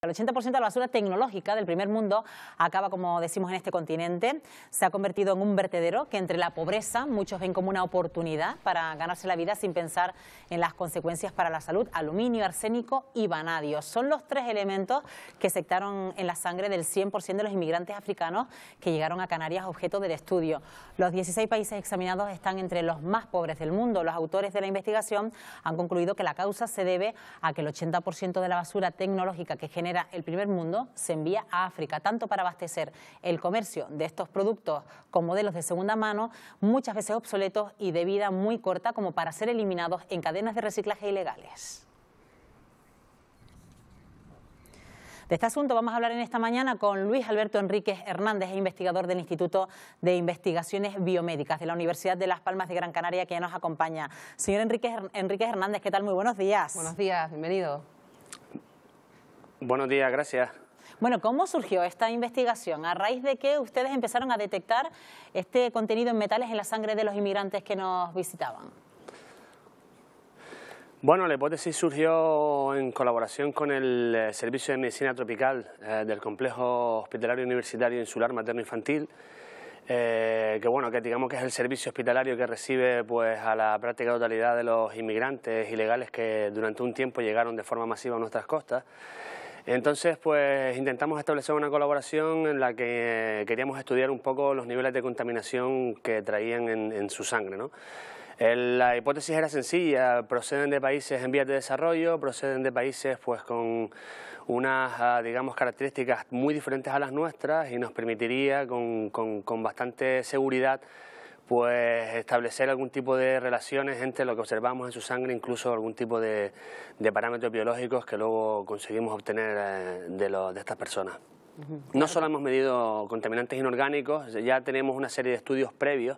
El 80% de la basura tecnológica del primer mundo acaba, como decimos, en este continente. Se ha convertido en un vertedero que entre la pobreza muchos ven como una oportunidad para ganarse la vida sin pensar en las consecuencias para la salud. Aluminio, arsénico y vanadio son los tres elementos que sectaron en la sangre del 100% de los inmigrantes africanos que llegaron a Canarias objeto del estudio. Los 16 países examinados están entre los más pobres del mundo. Los autores de la investigación han concluido que la causa se debe a que el 80% de la basura tecnológica que genera el primer mundo se envía a África, tanto para abastecer el comercio de estos productos con modelos de segunda mano, muchas veces obsoletos y de vida muy corta, como para ser eliminados en cadenas de reciclaje ilegales. De este asunto vamos a hablar en esta mañana con Luis Alberto Enríquez Hernández, investigador del Instituto de Investigaciones Biomédicas de la Universidad de Las Palmas de Gran Canaria, que ya nos acompaña. Señor Enríquez Hernández, ¿qué tal? Muy buenos días. Buenos días, bienvenido. Buenos días, gracias. Bueno, ¿cómo surgió esta investigación? ¿A raíz de que ustedes empezaron a detectar este contenido en metales en la sangre de los inmigrantes que nos visitaban? Bueno, la hipótesis surgió en colaboración con el Servicio de Medicina Tropical del Complejo Hospitalario Universitario Insular Materno-Infantil, que digamos que es el servicio hospitalario que recibe pues a la práctica totalidad de los inmigrantes ilegales que durante un tiempo llegaron de forma masiva a nuestras costas. Entonces, pues intentamos establecer una colaboración en la que queríamos estudiar un poco los niveles de contaminación que traían en su sangre, ¿no? La hipótesis era sencilla: proceden de países en vías de desarrollo, proceden de países pues con unas, digamos, características muy diferentes a las nuestras, y nos permitiría con bastante seguridad pues establecer algún tipo de relaciones entre lo que observamos en su sangre, incluso algún tipo de parámetros biológicos que luego conseguimos obtener de estas personas. No solo hemos medido contaminantes inorgánicos, ya tenemos una serie de estudios previos.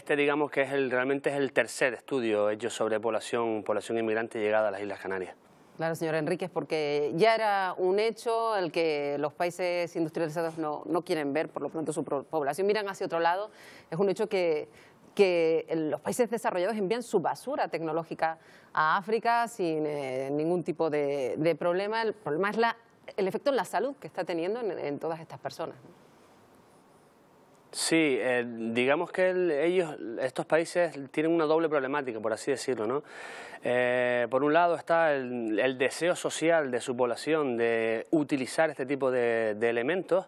Digamos que realmente es el tercer estudio hecho sobre población inmigrante llegada a las Islas Canarias. Claro, señor Enríquez, porque ya era un hecho el que los países industrializados no quieren ver, por lo pronto, su población, miran hacia otro lado. Es un hecho que los países desarrollados envían su basura tecnológica a África sin ningún tipo de problema. El problema es el efecto en la salud que está teniendo en todas estas personas, ¿no? Sí, digamos que estos países tienen una doble problemática, por así decirlo, ¿no? Por un lado está el deseo social de su población de utilizar este tipo de elementos.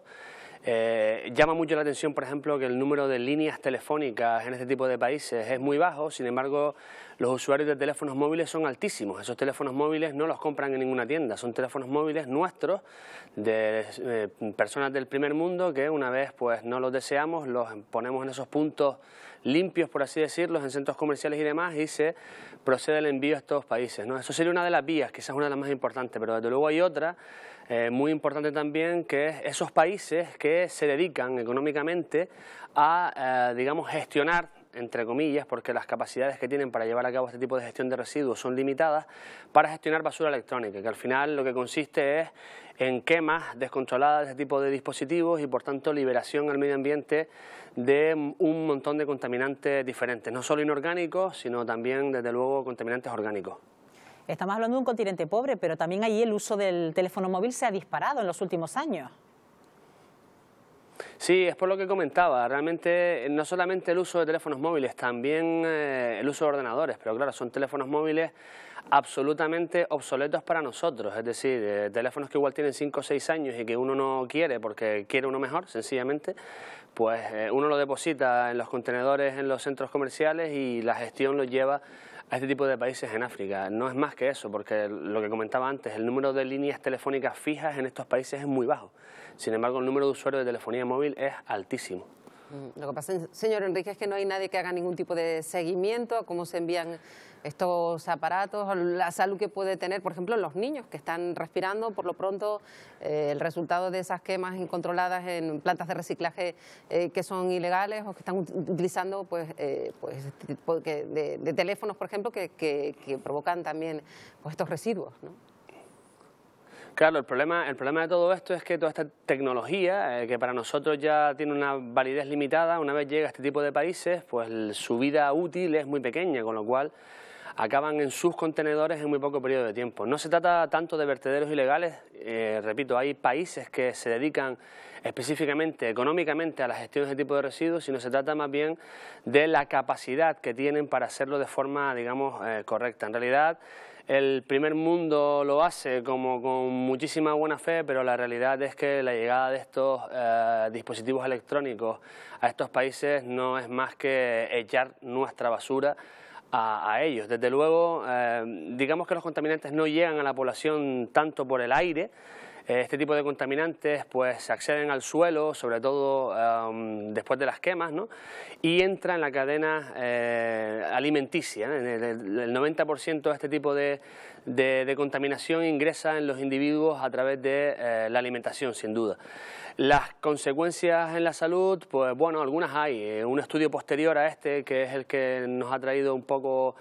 Llama mucho la atención, por ejemplo, que el número de líneas telefónicas en este tipo de países es muy bajo. Sin embargo, los usuarios de teléfonos móviles son altísimos. Esos teléfonos móviles no los compran en ninguna tienda, son teléfonos móviles nuestros, de personas del primer mundo, que una vez pues no los deseamos, los ponemos en esos puntos limpios, por así decirlo, en centros comerciales y demás, y se procede el envío a estos países, ¿no? Eso sería una de las vías, quizás una de las más importantes, pero desde luego hay otra muy importante también, que es esos países que se dedican económicamente a, digamos, gestionar, entre comillas, porque las capacidades que tienen para llevar a cabo este tipo de gestión de residuos son limitadas, para gestionar basura electrónica, que al final lo que consiste es en quemas descontroladas de este tipo de dispositivos y, por tanto, liberación al medio ambiente de un montón de contaminantes diferentes, no solo inorgánicos, sino también, desde luego, contaminantes orgánicos. Estamos hablando de un continente pobre, pero también allí el uso del teléfono móvil se ha disparado en los últimos años. Sí, es por lo que comentaba. Realmente no solamente el uso de teléfonos móviles, también el uso de ordenadores, pero claro, son teléfonos móviles absolutamente obsoletos para nosotros, es decir, teléfonos que igual tienen 5 o 6 años y que uno no quiere porque quiere uno mejor, sencillamente, pues uno lo deposita en los contenedores en los centros comerciales y la gestión lo lleva a este tipo de países en África. No es más que eso, porque lo que comentaba antes, el número de líneas telefónicas fijas en estos países es muy bajo. Sin embargo, el número de usuarios de telefonía móvil es altísimo. Lo que pasa, señor Enrique, es que no hay nadie que haga ningún tipo de seguimiento a cómo se envían estos aparatos, la salud que puede tener, por ejemplo, los niños que están respirando, por lo pronto, el resultado de esas quemas incontroladas en plantas de reciclaje que son ilegales o que están utilizando de teléfonos, por ejemplo, que provocan también pues, estos residuos, ¿no? Claro, el problema de todo esto es que toda esta tecnología, que para nosotros ya tiene una validez limitada, una vez llega a este tipo de países, pues su vida útil es muy pequeña, con lo cual acaban en sus contenedores en muy poco periodo de tiempo. No se trata tanto de vertederos ilegales, repito, hay países que se dedican específicamente, económicamente, a la gestión de este tipo de residuos, sino se trata más bien de la capacidad que tienen para hacerlo de forma, digamos, correcta. En realidad, el primer mundo lo hace como con muchísima buena fe, pero la realidad es que la llegada de estos dispositivos electrónicos a estos países no es más que echar nuestra basura a ellos. Desde luego, digamos que los contaminantes no llegan a la población tanto por el aire. Este tipo de contaminantes pues acceden al suelo, sobre todo después de las quemas, ¿no? Y entra en la cadena alimenticia. El 90% de este tipo de contaminación ingresa en los individuos a través de la alimentación, sin duda. Las consecuencias en la salud, pues bueno, algunas hay. Un estudio posterior a este, que es el que nos ha traído un poco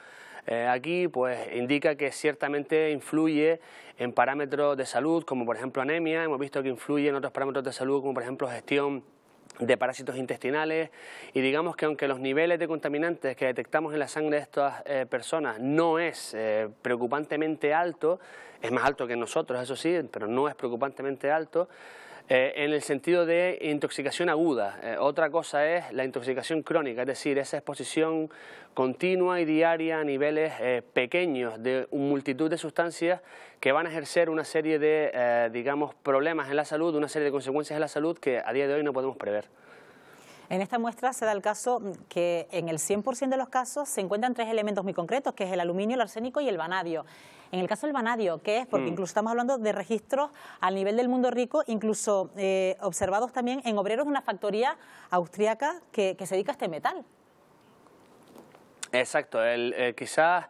aquí, pues indica que ciertamente influye en parámetros de salud, como por ejemplo anemia. Hemos visto que influye en otros parámetros de salud, como por ejemplo gestión de parásitos intestinales, y digamos que aunque los niveles de contaminantes que detectamos en la sangre de estas personas no es preocupantemente alto, es más alto que nosotros, eso sí, pero no es preocupantemente alto, en el sentido de intoxicación aguda. Otra cosa es la intoxicación crónica, es decir, esa exposición continua y diaria a niveles pequeños de multitud de sustancias que van a ejercer una serie de, digamos, problemas en la salud, una serie de consecuencias en la salud que a día de hoy no podemos prever. En esta muestra se da el caso que en el 100% de los casos se encuentran 3 elementos muy concretos, que es el aluminio, el arsénico y el vanadio. En el caso del vanadio, ¿qué es? Porque incluso estamos hablando de registros al nivel del mundo rico, incluso observados también en obreros de una factoría austríaca que se dedica a este metal. Exacto, quizás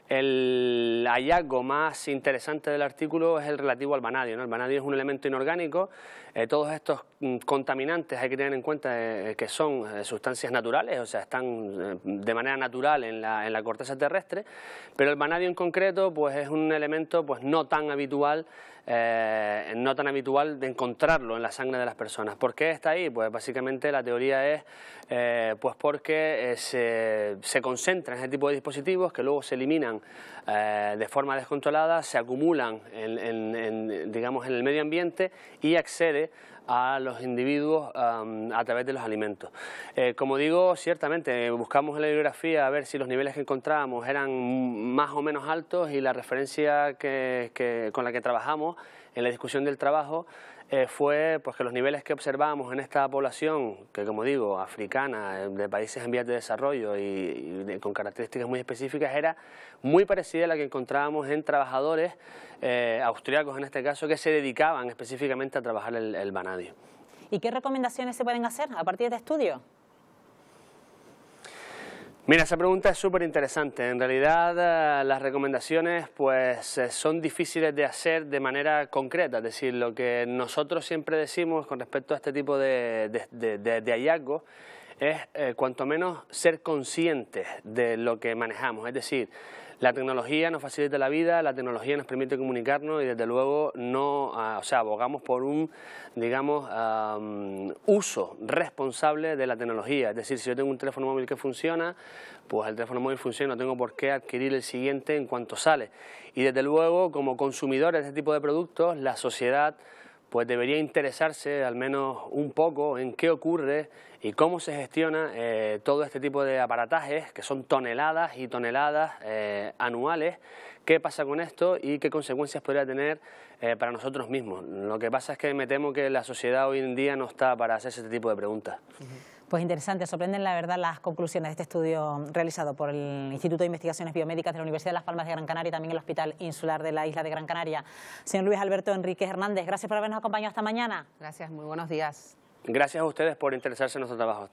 el hallazgo más interesante del artículo es el relativo al vanadio, ¿no? El vanadio es un elemento inorgánico. Todos estos contaminantes hay que tener en cuenta que son sustancias naturales, o sea, están de manera natural en la corteza terrestre, pero el vanadio en concreto pues es un elemento pues no tan habitual de encontrarlo en la sangre de las personas. ¿Por qué está ahí? Pues básicamente la teoría es pues porque se concentra en ese tipo de dispositivos que luego se eliminan de forma descontrolada, se acumulan digamos, en el medio ambiente y accede a los individuos a través de los alimentos. Como digo, ciertamente buscamos en la bibliografía a ver si los niveles que encontrábamos eran más o menos altos, y la referencia con la que trabajamos en la discusión del trabajo fue pues, que los niveles que observamos en esta población, que como digo, africana, de países en vías de desarrollo y con características muy específicas, era muy parecida a la que encontrábamos en trabajadores austriacos, en este caso, que se dedicaban específicamente a trabajar el vanadio. ¿Y qué recomendaciones se pueden hacer a partir de este estudio? Mira, esa pregunta es súper interesante. En realidad las recomendaciones pues son difíciles de hacer de manera concreta, es decir, lo que nosotros siempre decimos con respecto a este tipo de hallazgos es cuanto menos ser conscientes de lo que manejamos, es decir, la tecnología nos facilita la vida, la tecnología nos permite comunicarnos y desde luego no, o sea, abogamos por un, digamos, uso responsable de la tecnología. Es decir, si yo tengo un teléfono móvil que funciona, pues el teléfono móvil funciona, no tengo por qué adquirir el siguiente en cuanto sale. Y desde luego, como consumidores de este tipo de productos, la sociedad pues debería interesarse al menos un poco en qué ocurre y cómo se gestiona todo este tipo de aparatajes, que son toneladas y toneladas anuales. ¿Qué pasa con esto y qué consecuencias podría tener para nosotros mismos? Lo que pasa es que me temo que la sociedad hoy en día no está para hacerse este tipo de preguntas. Pues interesante, sorprenden la verdad las conclusiones de este estudio realizado por el Instituto de Investigaciones Biomédicas de la Universidad de Las Palmas de Gran Canaria y también el Hospital Insular de la Isla de Gran Canaria. Señor Luis Alberto Enríquez Hernández, gracias por habernos acompañado esta mañana. Gracias, muy buenos días. Gracias a ustedes por interesarse en nuestro trabajo.